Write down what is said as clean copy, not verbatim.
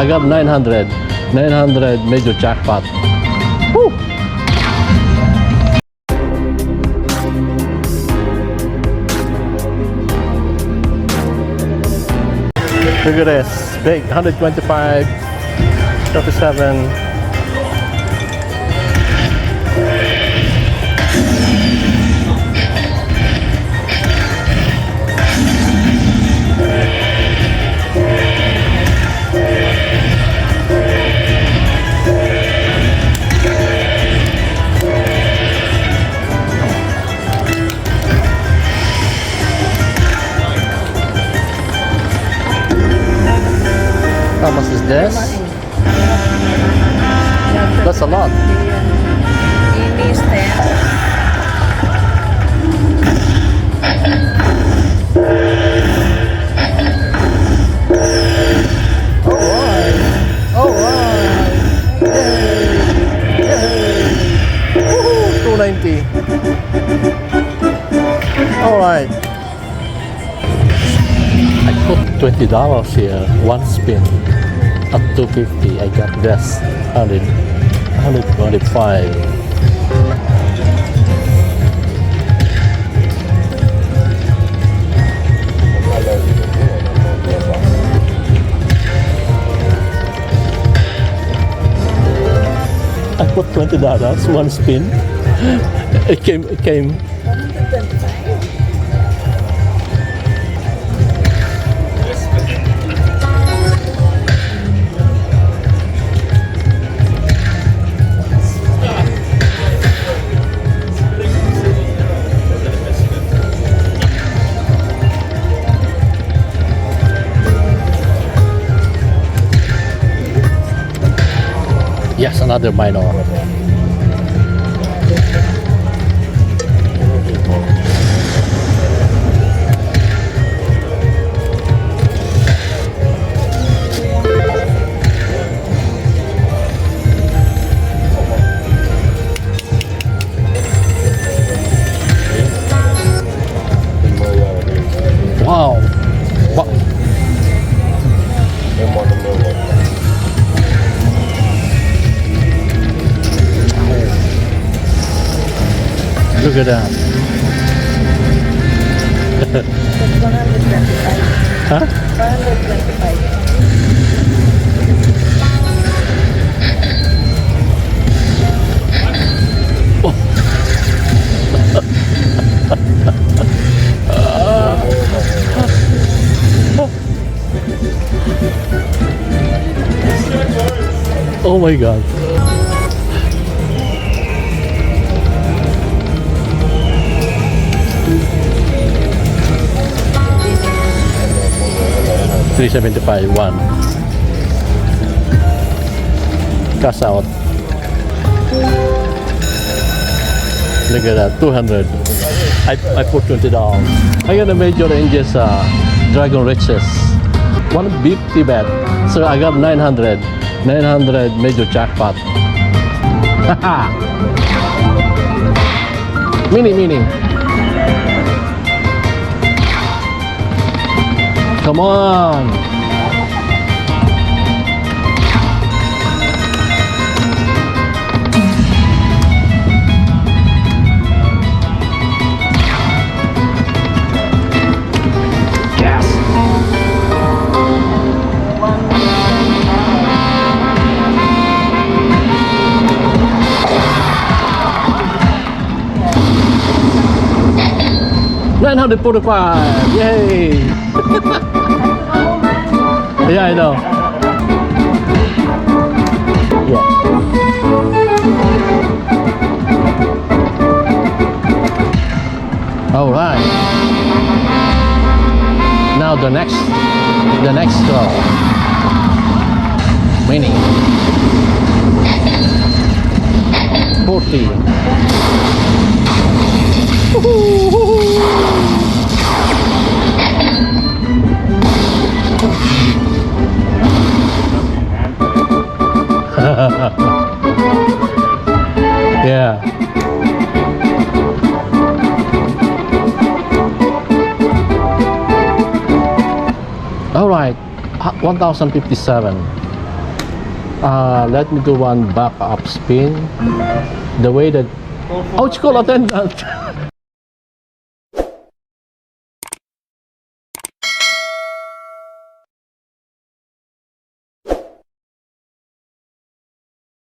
I got 900 major jackpot. Woo! Look at this, big 125, 37. How much is this? That's a lot. Ini stand. Alright. Yay! Yay! Woohoo! 290. Alright. I put $20 here, one spin. At 250, I got this 125. I put $20, one spin. It came. Yes, another minor. Wow. Look at that. That's 125. Huh? 125. Oh my God. $375, one. Cash out. Look at that, 200. I put $20. I got a major in just Dragon Riches. 150 bet. So I got 900 major jackpot. Mini. Come on. Yes. $945. Yay. Yeah, I know. Yeah. All right. Now the next draw. Winning. 40. Yeah. All right. 1057. Let me do one back up spin. The way that... Oh, it's called attendant.